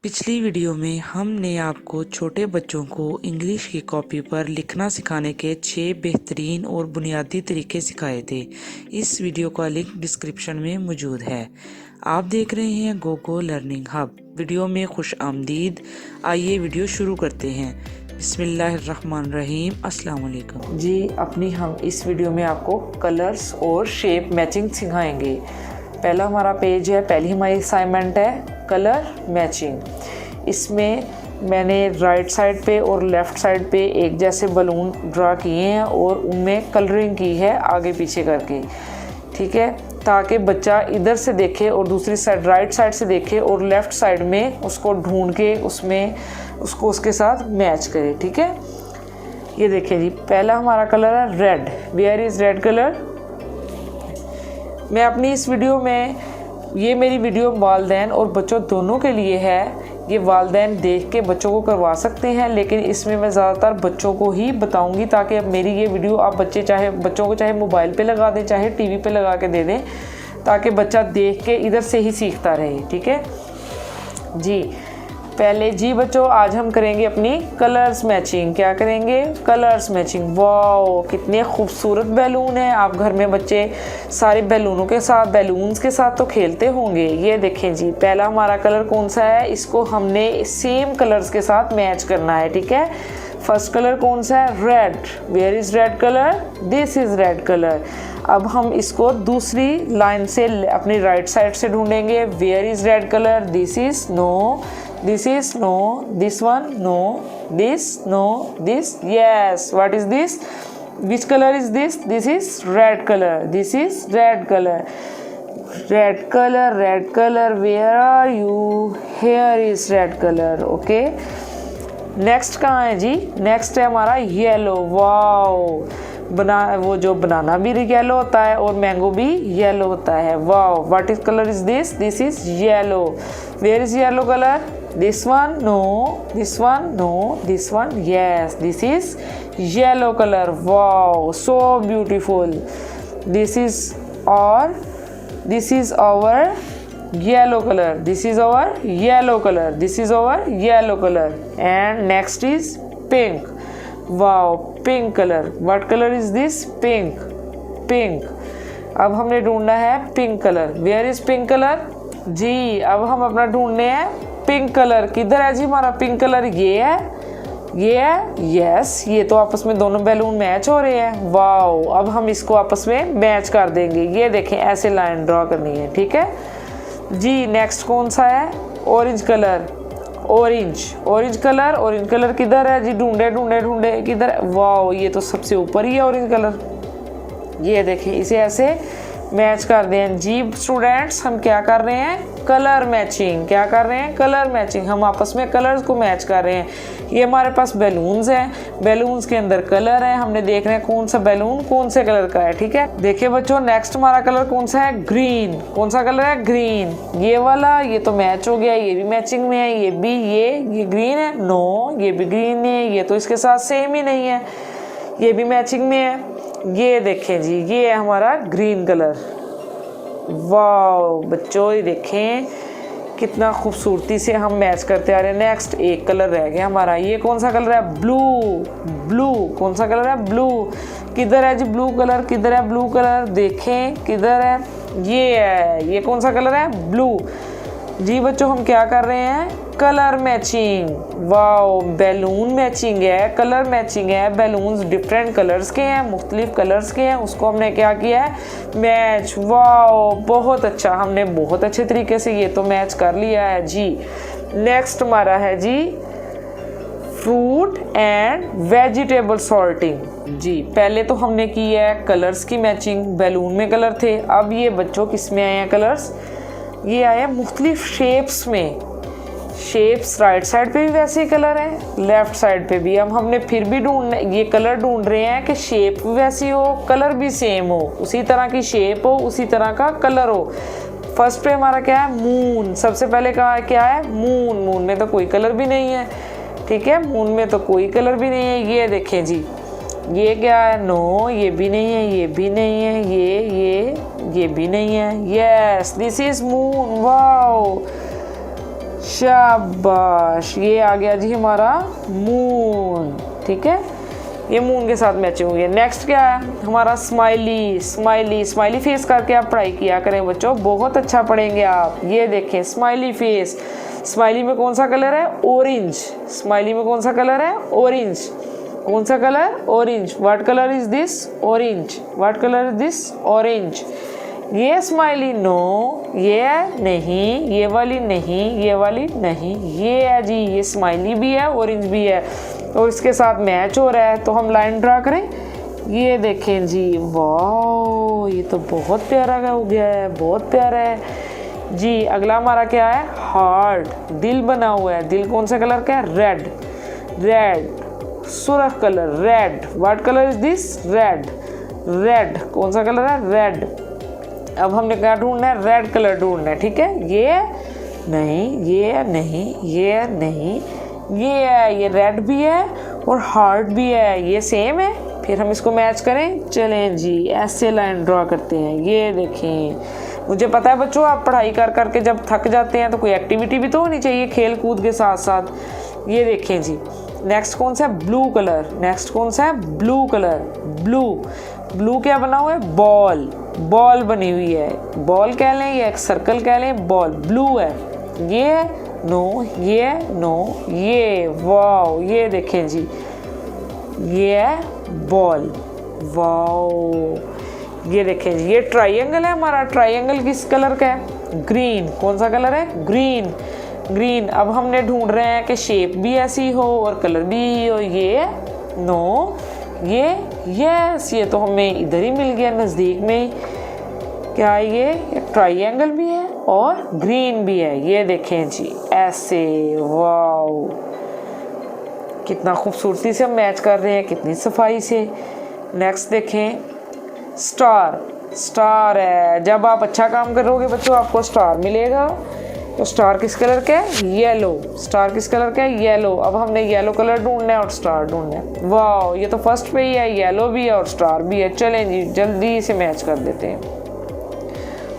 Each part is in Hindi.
पिछली वीडियो में हमने आपको छोटे बच्चों को इंग्लिश की कॉपी पर लिखना सिखाने के 6 बेहतरीन और बुनियादी तरीके सिखाए थे। इस वीडियो का लिंक डिस्क्रिप्शन में मौजूद है। आप देख रहे हैं गोगो लर्निंग हब। वीडियो में खुश आमदीद। आइए वीडियो शुरू करते हैं। बिस्मिल्लाहिर्रहमानिर्रहीम। अस्सलाम वालेकुम जी। अपनी हम इस वीडियो में आपको कलर्स और शेप मैचिंग सिखाएंगे। पहला हमारा पेज है, पहली हमारी असाइनमेंट है कलर मैचिंग। इसमें मैंने राइट साइड पे और लेफ़्ट साइड पे एक जैसे बलून ड्रा किए हैं और उनमें कलरिंग की है आगे पीछे करके, ठीक है, ताकि बच्चा इधर से देखे और दूसरी साइड राइट साइड से देखे और लेफ़्ट साइड में उसको ढूंढ के उसमें उसको उसके साथ मैच करे। ठीक है, ये देखिए जी, पहला हमारा कलर है red. Where is red colour. मैं अपनी इस वीडियो में, ये मेरी वीडियो वालिदैन और बच्चों दोनों के लिए है। ये वालिदैन देख के बच्चों को करवा सकते हैं, लेकिन इसमें मैं ज़्यादातर बच्चों को ही बताऊंगी ताकि अब मेरी ये वीडियो आप बच्चों को चाहे मोबाइल पे लगा दें चाहे टीवी पे लगा के दे दें, ताकि बच्चा देख के इधर से ही सीखता रहे। ठीक है जी। पहले जी बच्चों, आज हम करेंगे अपनी कलर्स मैचिंग। क्या करेंगे? Colours matching. वाओ, कितने खूबसूरत बैलून हैं। आप घर में बच्चे सारे बैलूनों के साथ, बैलून्स के साथ तो खेलते होंगे। ये देखें जी, पहला हमारा कलर कौन सा है? इसको हमने सेम कलर्स के साथ मैच करना है। ठीक है, फर्स्ट कलर कौन सा है? Red. Where is red colour? This is red colour. अब हम इसको दूसरी लाइन से अपनी राइट साइड से ढूंढेंगे। Where is red colour? This is no, this is no, this one no, this no, this yes. What is this? Which color is this? This is red color. This is red color. Red color, red color. Where are you? Here is red color. Okay. Next कहाँ है जी? नेक्स्ट है हमारा येलो। वाओ, वो जो बनाना भी येलो होता है और मैंगो भी येलो होता है। Wow, what is colour is this? This is yellow. Where is yellow colour? This one no, this one no, this one yes, this is yellow colour. Wow, so beautiful. This is our yellow color. This is our yellow color. This is our yellow color. And next is pink. Wow, pink color. What color is this? Pink. Pink. अब हमने ढूंढना है pink colour. Where is pink color? जी, अब हम अपना ढूंढने हैं पिंक कलर। किधर है जी हमारा पिंक कलर? ये है, ये है, यस। ये तो आपस में दोनों बैलून मैच हो रहे हैं। वाओ, अब हम इसको आपस में मैच कर देंगे। ये देखें, ऐसे लाइन ड्रॉ करनी है। ठीक है जी। नेक्स्ट कौन सा है? Orange colour. ऑरेंज कलर किधर है जी? ढूंढे ढूंढे ढूंढे, किधर? वाओ, ये तो सबसे ऊपर ही है ऑरेंज कलर। ये देखिए, इसे ऐसे मैच कर दें जी। स्टूडेंट्स, हम क्या कर रहे हैं? Colour matching. क्या कर रहे हैं? Colour matching. हम आपस में कलर्स को मैच कर रहे हैं। ये हमारे पास बैलून्स हैं, बैलून्स के अंदर कलर हैं। हमने देखना है कौन सा बैलून कौन से कलर का है। ठीक है, देखिए बच्चों, नेक्स्ट हमारा कलर कौन सा है? ग्रीन। कौन सा कलर है? ग्रीन। ये वाला, ये तो मैच हो गया, ये भी मैचिंग में है। ये भी, ये ग्रीन है। नो, ये भी ग्रीन है। ये तो इसके साथ सेम ही नहीं है, ये भी मैचिंग में है। ये देखें जी, ये है हमारा ग्रीन कलर। वाओ बच्चों, ये देखें कितना खूबसूरती से हम मैच करते आ रहे हैं। नेक्स्ट एक कलर रह गया हमारा। ये कौन सा कलर है? ब्लू। ब्लू। कौन सा कलर है? ब्लू। किधर है जी ब्लू कलर? किधर है ब्लू कलर? देखें किधर है? ये है। ये कौन सा कलर है? ब्लू। जी बच्चों, हम क्या कर रहे हैं? Colour matching. Wow, balloon matching है, कलर मैचिंग है। बैलून्स डिफरेंट कलर्स के हैं, मुख्तलिफ कलर्स के हैं, उसको हमने क्या किया है? मैच। वाओ, बहुत अच्छा, हमने बहुत अच्छे तरीके से ये तो मैच कर लिया है जी। नेक्स्ट हमारा है जी फ्रूट एंड वेजिटेबल सॉर्टिंग। जी, पहले तो हमने की है कलर्स की मैचिंग, बैलून में कलर थे। अब ये बच्चों किस में आए हैं कलर्स? ये आए हैं मुख्तलिफ शेप्स में। शेप्स राइट साइड पे भी वैसे ही कलर हैं, लेफ्ट साइड पे भी। अब हमने फिर भी ये कलर ढूंढ रहे हैं कि शेप भी वैसी हो, कलर भी सेम हो, उसी तरह की शेप हो, उसी तरह का कलर हो। फर्स्ट पे हमारा क्या है? मून। सबसे पहले कहा क्या है? मून। मून में तो कोई कलर भी नहीं है। ठीक है, मून में तो कोई कलर भी नहीं है। ये देखें जी, ये क्या है? नो, ये भी नहीं है, ये भी नहीं है, ये भी नहीं है। Yes, this is moon. Wow, शाबाश, ये आ गया जी हमारा मून। ठीक है, ये मून के साथ मैचिंग हुई है। नेक्स्ट क्या है हमारा स्माइली। स्माइली, स्माइली फेस करके आप पढ़ाई किया करें बच्चों, बहुत अच्छा पढ़ेंगे आप। ये देखें स्माइली फेस। स्माइली में कौन सा कलर है? ऑरेंज। स्माइली में कौन सा कलर है? ऑरेंज। कौन सा colour? Orange. What colour is this? Orange. What colour is this? Orange. ये स्माइली नो, ये नहीं, ये वाली नहीं, ये वाली नहीं, ये है जी, ये स्माइली भी है, ऑरेंज भी है और इसके साथ मैच हो रहा है। तो हम लाइन ड्रा करें। ये देखें जी, वाह, ये तो बहुत प्यारा हो गया है, बहुत प्यारा है जी। अगला हमारा क्या है? हार्ट, दिल बना हुआ है। दिल कौन सा कलर का है? रेड। रेड, सुर्ख colour, red. What colour is this? Red. Red, कौन सा कलर है? रेड। अब हमने क्या ढूंढना है? रेड कलर ढूंढना है। ठीक है, ये नहीं, ये नहीं, ये नहीं, ये है, ये रेड भी है और हार्ट भी है, ये सेम है। फिर हम इसको मैच करें। चलें जी, ऐसे लाइन ड्रॉ करते हैं। ये देखें, मुझे पता है बच्चों आप पढ़ाई कर करके जब थक जाते हैं तो कोई एक्टिविटी भी तो होनी चाहिए खेल कूद के साथ साथ। ये देखें जी, नेक्स्ट कौन सा है? Blue colour. नेक्स्ट कौन सा है? Blue colour. ब्लू, ब्लू क्या बना हुआ है? बॉल। बॉल बनी हुई है, बॉल कह लें या एक सर्कल कह लें, बॉल ब्लू है। ये नो, ये नो, ये वाओ, ये देखें जी, ये है बॉल। वाओ, ये देखें जी, ये ट्राइंगल है हमारा। ट्राइंगल किस कलर का है? ग्रीन। कौन सा कलर है? ग्रीन। ग्रीन। अब हमने ढूंढ रहे हैं कि शेप भी ऐसी हो और कलर भी हो। ये नो, ये यस, ये तो हमें इधर ही मिल गया नज़दीक में ही। क्या है ये? ट्राइंगल भी है और ग्रीन भी है। ये देखें जी, ऐसे। वाओ, कितना खूबसूरती से हम मैच कर रहे हैं, कितनी सफाई से। नेक्स्ट देखें, स्टार। स्टार है, जब आप अच्छा काम करोगे बच्चों आपको स्टार मिलेगा। तो स्टार किस कलर का है? येलो। स्टार किस कलर का है? येलो। अब हमने येलो कलर ढूंढना है और स्टार ढूंढना है। वाह, ये तो फर्स्ट पे ही है, येलो भी है और स्टार भी है। चलें जी, जल्दी से मैच कर देते हैं।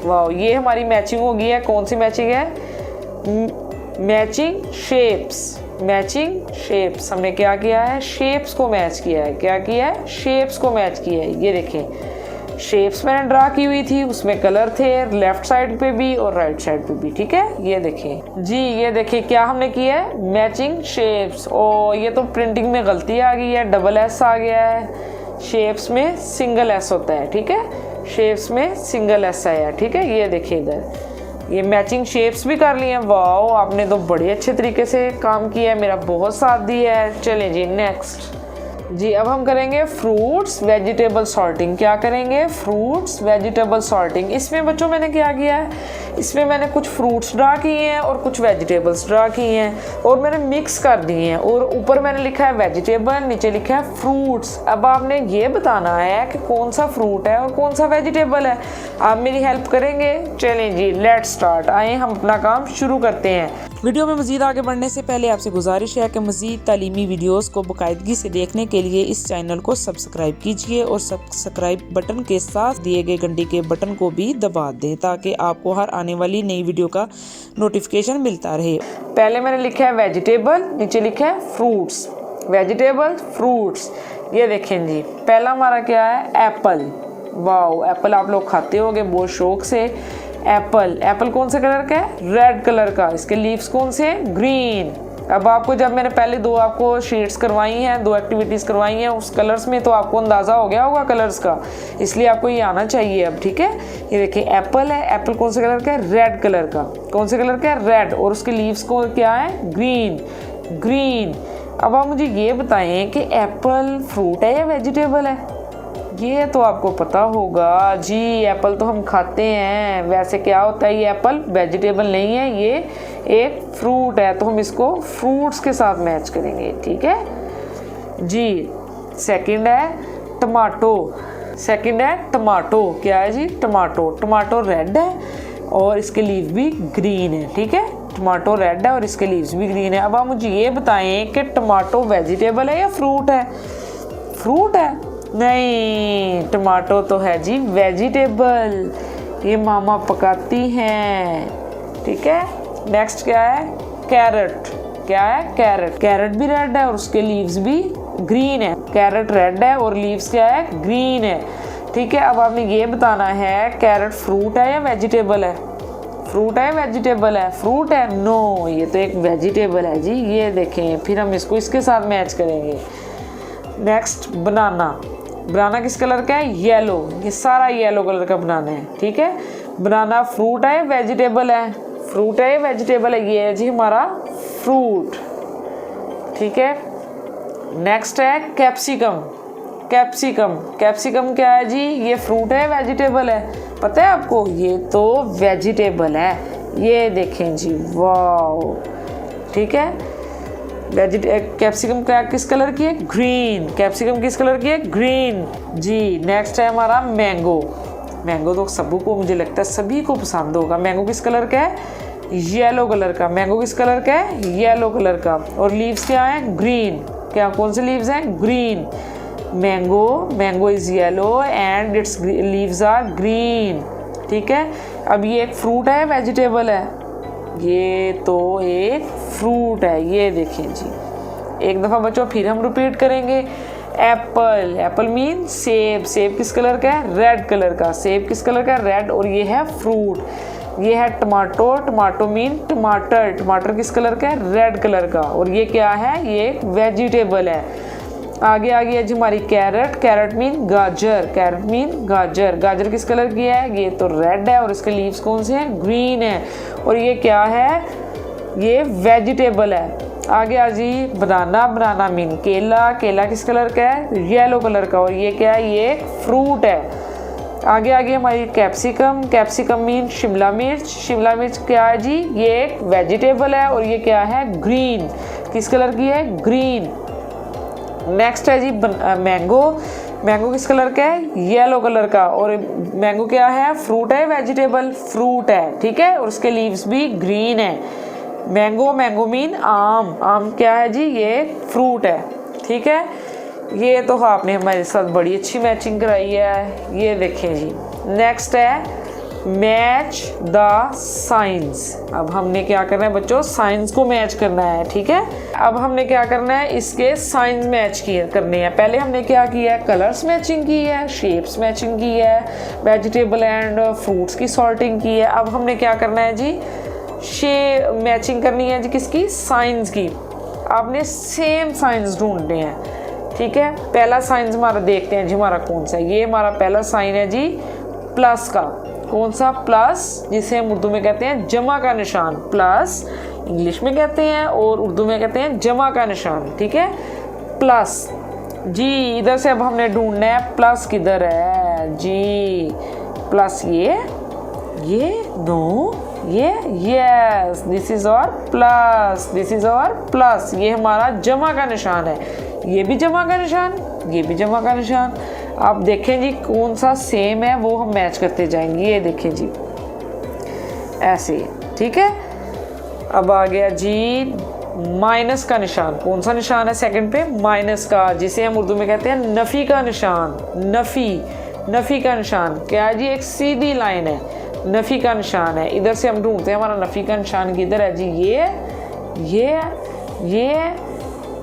वाह, ये हमारी मैचिंग हो गई है। कौन सी मैचिंग है? Matching shapes. Matching shapes. हमने क्या किया है? शेप्स को मैच किया है। क्या किया है? शेप्स को मैच किया है। ये देखें, शेप्स मैंने ड्रा की हुई थी, उसमें कलर थे लेफ्ट साइड पे भी और राइट साइड पे भी। ठीक है, ये देखें जी, ये देखें क्या हमने किया है? Matching shapes. ओ, ये तो प्रिंटिंग में गलती आ गई है, डबल एस आ गया है। शेप्स में सिंगल एस होता है। ठीक है, शेप्स में सिंगल एस आया। ठीक है, ये देखिए इधर, ये मैचिंग शेप्स भी कर लिए। वाओ, आपने तो बड़े अच्छे तरीके से काम किया है, मेरा बहुत साथ दिया है। चलें जी, नेक्स्ट जी, अब हम करेंगे फ्रूट्स वेजिटेबल सॉर्टिंग। क्या करेंगे? Fruits vegetable sorting. इसमें बच्चों मैंने क्या किया है? इसमें मैंने कुछ फ्रूट्स ड्रा किए हैं और कुछ वेजिटेबल्स ड्रा किए हैं और मैंने मिक्स कर दिए हैं। और ऊपर मैंने लिखा है वेजिटेबल, नीचे लिखा है फ्रूट्स। अब आपने ये बताना है कि कौन सा फ्रूट है और कौन सा वेजिटेबल है। आप मेरी हेल्प करेंगे? चलें जी, लेट्स स्टार्ट। आए हम अपना काम शुरू करते हैं। वीडियो में मज़ीद आगे बढ़ने से पहले आपसे गुजारिश है कि मज़ीद तालीमी वीडियोस को बाकायदगी से देखने के लिए इस चैनल को सब्सक्राइब कीजिए और सब्सक्राइब बटन के साथ दिए गए घंटी के बटन को भी दबा दें ताकि आपको हर आने वाली नई वीडियो का नोटिफिकेशन मिलता रहे। पहले मैंने लिखा है वेजिटेबल, नीचे लिखा है फ्रूट्स। Vegetable, fruits. ये देखें जी, पहला हमारा क्या है? एप्पल। वाओ, एप्पल आप लोग खाते होंगे बहुत शौक से। एप्पल, एप्पल कौन से कलर का है? रेड कलर का। इसके लीव्स कौन से हैं? ग्रीन। अब आपको जब मैंने पहले दो आपको शीट्स करवाई हैं, दो एक्टिविटीज़ करवाई हैं उस कलर्स में, तो आपको अंदाज़ा हो गया होगा कलर्स का, इसलिए आपको ये आना चाहिए अब। ठीक है, ये देखिए एप्पल है। एप्पल कौन से कलर का है? रेड कलर का। कौन से कलर का है? रेड। और उसके लीव्स को क्या है? ग्रीन। ग्रीन। अब आप मुझे ये बताएं कि एप्पल फ्रूट है या वेजिटेबल है? ये तो आपको पता होगा जी, एप्पल तो हम खाते हैं। वैसे क्या होता है, ये एप्पल वेजिटेबल नहीं है, ये एक फ्रूट है, तो हम इसको फ्रूट्स के साथ मैच करेंगे। ठीक है जी। सेकंड है टमाटो। सेकंड है टमाटो। क्या है जी? टमाटो। टमाटो रेड है और इसके लीव भी ग्रीन है। ठीक है, टमाटो रेड है और इसके लीव्स भी ग्रीन है। अब आप मुझे ये बताएं कि टमाटो वेजिटेबल है या फ्रूट है? फ्रूट है? नहीं, टमाटो तो है जी वेजिटेबल, ये मामा पकाती हैं। ठीक है, नेक्स्ट क्या है? कैरेट। क्या है? कैरेट। कैरेट भी रेड है और उसके लीव्स भी ग्रीन है। कैरेट रेड है और लीव्स क्या है? ग्रीन है। ठीक है, अब आपने ये बताना है कैरेट फ्रूट है या वेजिटेबल है? फ्रूट है वेजिटेबल है? फ्रूट है। नो, ये तो एक वेजिटेबल है जी। ये देखें, फिर हम इसको इसके साथ मैच करेंगे। नेक्स्ट बनाना। बनाना किस कलर का है? येलो। ये सारा येलो कलर का बनाना है। ठीक है, बनाना फ्रूट है वेजिटेबल है? फ्रूट है वेजिटेबल है? ये है जी हमारा फ्रूट। ठीक है, नेक्स्ट है कैप्सिकम। कैप्सिकम। कैप्सिकम क्या है जी? ये फ्रूट है वेजिटेबल है? पता है आपको? ये तो वेजिटेबल है। ये देखें जी, वाह। ठीक है, कैप्सिकम क्या किस कलर की है? ग्रीन। कैप्सिकम किस कलर की है? ग्रीन जी। नेक्स्ट है हमारा मैंगो। मैंगो तो सबको को, मुझे लगता है सभी को पसंद होगा। मैंगो किस कलर का है? येलो कलर का। मैंगो किस कलर का है? येलो कलर का। और लीव्स क्या है? ग्रीन। क्या, कौन से लीव्स हैं? Green. Mango is yellow and its leaves are green. ठीक है, अब ये एक फ्रूट है वेजिटेबल है? ये तो एक फ्रूट है। ये देखें जी, एक दफ़ा बच्चों फिर हम रिपीट करेंगे। एप्पल। एप्पल मीन सेब। सेब किस कलर का है? रेड कलर का। सेब किस कलर का है? रेड। और ये है फ्रूट। ये है टमाटो। टमाटो मीन टमाटर। टमाटर किस कलर का है? रेड कलर का। और ये क्या है? ये एक वेजिटेबल है। आगे है जी हमारी कैरेट। कैरेट मीन गाजर। कैरेट मीन गाजर। गाजर किस कलर की है? ये तो रेड है और इसके लीव्स कौन से हैं? ग्रीन है। और ये क्या है? ये वेजिटेबल है। आगे आ जी बनाना। बनाना मीन केला। केला किस कलर का है? येलो कलर का। और ये क्या है? ये फ्रूट है। आगे हमारी कैप्सिकम। कैप्सिकम मीन शिमला मिर्च। शिमला मिर्च क्या है जी? ये एक वेजिटेबल है और ये क्या है? ग्रीन। किस कलर की है? ग्रीन। नेक्स्ट है जी मैंगो। मैंगो किस कलर का है? येलो कलर का। और मैंगो क्या है? फ्रूट है वेजिटेबल? फ्रूट है। ठीक है, और उसके लीव्स भी ग्रीन है। मैंगो मीन आम। आम क्या है जी? ये फ्रूट है। ठीक है, ये तो आपने हमारे साथ बड़ी अच्छी मैचिंग कराई है। ये देखें जी, नेक्स्ट है मैच द साइंस। अब हमने क्या करना है बच्चों? साइंस को मैच करना है। ठीक है, अब हमने क्या करना है? इसके साइंस मैच करने हैं। पहले हमने क्या किया है? कलर्स मैचिंग की है, शेप्स मैचिंग की है, वेजिटेबल एंड फ्रूट्स की सॉर्टिंग की है। अब हमने क्या करना है जी? मैचिंग करनी है जी किसकी? साइंस की। आपने सेम साइंस ढूंढने हैं। ठीक है, पहला साइंस हमारा देखते हैं जी, हमारा कौन सा है? ये हमारा पहला साइन है जी प्लस का। कौन सा? प्लस, जिसे हम उर्दू में कहते हैं जमा का निशान। प्लस इंग्लिश में कहते हैं और उर्दू में कहते हैं जमा का निशान। ठीक है, प्लस जी। इधर से अब हमने ढूंढना है प्लस किधर है जी? प्लस ये नो, ये यस, दिस इज और प्लस, दिस इज और प्लस। ये हमारा जमा का निशान है। ये भी जमा का निशान, ये भी जमा का निशान। आप देखें जी कौन सा सेम है, वो हम मैच करते जाएंगे। ये देखें जी ऐसे। ठीक है, अब आ गया जी माइनस का निशान। कौन सा निशान है सेकंड पे? माइनस का, जिसे हम उर्दू में कहते हैं नफी का निशान। नफी का निशान क्या है जी? एक सीधी लाइन है, नफी का निशान है। इधर से हम ढूंढते हैं हमारा नफी का निशान किधर है जी?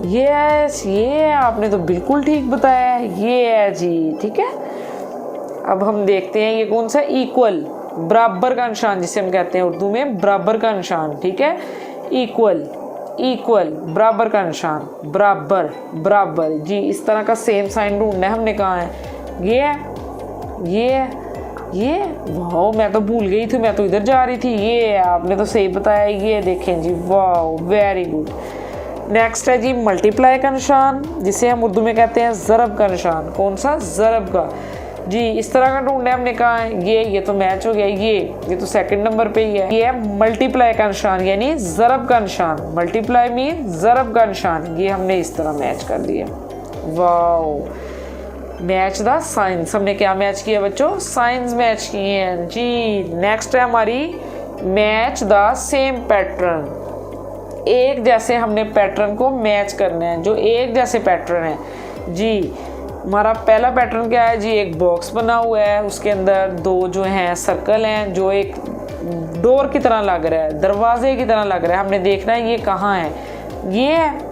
ये आपने तो बिल्कुल ठीक बताया है, ये है जी। ठीक है, अब हम देखते हैं ये कौन सा? इक्वल, बराबर का निशान, जिसे हम कहते हैं उर्दू में बराबर का निशान। ठीक है, इक्वल बराबर का निशान, बराबर जी। इस तरह का सेम साइन ढूंढना है। हमने कहा है ये वाह, मैं तो भूल गई थी, मैं तो इधर जा रही थी। ये आपने तो सही बताया। ये देखें जी, वाह, वेरी गुड। नेक्स्ट है जी मल्टीप्लाई का निशान, जिसे हम उर्दू में कहते हैं ज़रब का निशान। कौन सा? ज़रब का जी। इस तरह का ढूंढना है। हमने कहा है ये तो मैच हो गया। ये तो सेकंड नंबर पे ही है। ये है मल्टीप्लाई का निशान, यानी ज़रब का निशान। मल्टीप्लाई मीन ज़रब का निशान। ये हमने इस तरह मैच कर दिया। वाह, मैच द साइंस। हमने क्या मैच किया बच्चों? साइंस मैच किए हैं जी। नेक्स्ट है हमारी मैच द सेम पैटर्न। एक जैसे हमने पैटर्न को मैच करना है, जो एक जैसे पैटर्न है जी। हमारा पहला पैटर्न क्या है जी? एक बॉक्स बना हुआ है, उसके अंदर दो जो हैं सर्कल हैं, जो एक डोर की तरह लग रहा है, दरवाजे की तरह लग रहा है। हमने देखना है ये कहाँ है, ये है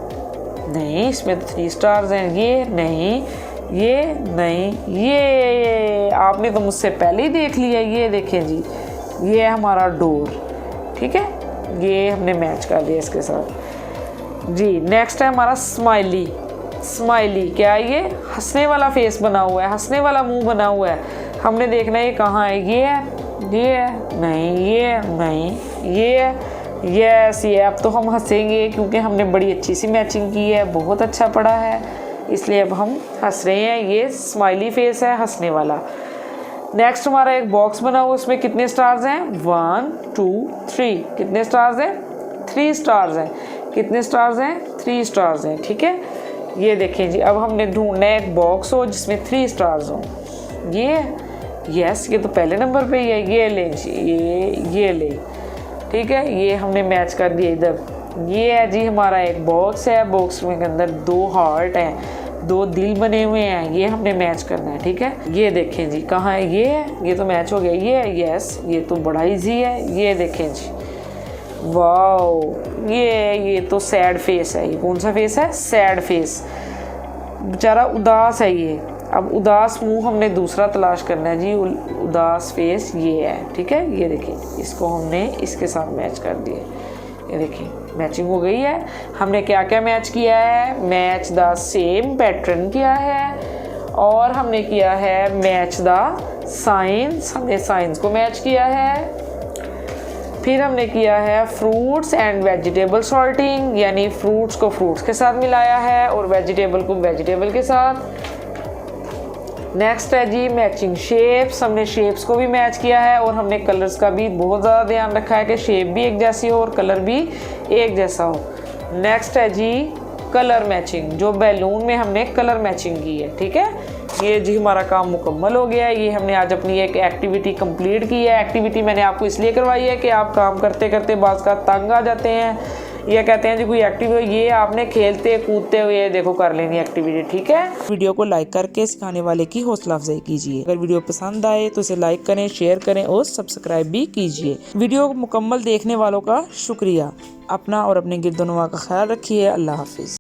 नहीं, इसमें तो 3 स्टार्स हैं, ये नहीं, ये नहीं, ये आपने तो मुझसे पहले ही देख लिया। ये देखें जी, ये है हमारा डोर, ठीक है, ये हमने मैच कर दिया इसके साथ जी। नेक्स्ट है हमारा स्माइली। स्माइली क्या है, ये हंसने वाला फेस बना हुआ है, हंसने वाला मुंह बना हुआ है। हमने देखना है ये कहाँ है, ये है, ये है नहीं, ये नहीं, ये है, यस ये। अब तो हम हंसेंगे क्योंकि हमने बड़ी अच्छी सी मैचिंग की है, बहुत अच्छा पड़ा है, इसलिए अब हम हंस रहे हैं। ये स्माइली फेस है, हंसने वाला। नेक्स्ट हमारा एक बॉक्स बना हुआ, उसमें कितने स्टार्स हैं, 1 2 3। कितने स्टार्स हैं, 3 स्टार्स हैं। कितने स्टार्स हैं, 3 स्टार्स हैं, ठीक है। ये देखें जी, अब हमने ढूंढना है एक बॉक्स हो जिसमें 3 स्टार्स हो। ये यस, ये तो पहले नंबर पे ही है, ये ले जी, ये ले, ठीक है, ये हमने मैच कर दिया इधर। ये है जी हमारा एक बॉक्स है, बॉक्स के अंदर 2 हार्ट हैं, 2 दिल बने हुए हैं, ये हमने मैच करना है, ठीक है। ये देखें जी कहाँ है, ये है, ये तो मैच हो गया, ये है, यस ये तो बड़ा इजी है। ये देखें जी, वाओ, ये तो सैड फेस है। ये कौन सा फेस है, सैड फेस, बेचारा उदास है ये। अब उदास मुंह हमने दूसरा तलाश करना है जी, उदास फेस ये है, ठीक है। ये देखिए, इसको हमने इसके साथ मैच कर दिए, ये देखिए मैचिंग हो गई है। हमने क्या क्या मैच किया है, मैच द सेम पैटर्न किया है, और हमने किया है मैच द साइंस, हमने साइंस को मैच किया है। फिर हमने किया है फ्रूट्स एंड वेजिटेबल सॉर्टिंग, यानी फ्रूट्स को फ्रूट्स के साथ मिलाया है और वेजिटेबल को वेजिटेबल के साथ। नेक्स्ट है जी मैचिंग शेप्स, हमने शेप्स को भी मैच किया है, और हमने कलर्स का भी बहुत ज़्यादा ध्यान रखा है कि शेप भी एक जैसी हो और कलर भी एक जैसा हो। नेक्स्ट है जी कलर मैचिंग, जो बैलून में हमने कलर मैचिंग की है, ठीक है। ये जी हमारा काम मुकम्मल हो गया है। ये हमने आज अपनी एक एक्टिविटी कंप्लीट की है। एक्टिविटी मैंने आपको इसलिए करवाई है कि आप काम करते करते बाज़ का तंग आ जाते हैं, ये कहते हैं जी कोई एक्टिविटी, ये आपने खेलते कूदते हुए देखो कर लेनी एक्टिविटी, ठीक है। वीडियो को लाइक करके सिखाने वाले की हौसला अफजाई कीजिए। अगर वीडियो पसंद आए तो इसे लाइक करें, शेयर करें और सब्सक्राइब भी कीजिए। वीडियो को मुकम्मल देखने वालों का शुक्रिया। अपना और अपने गिरदोनवा का ख्याल रखिए। अल्लाह हाफिज़।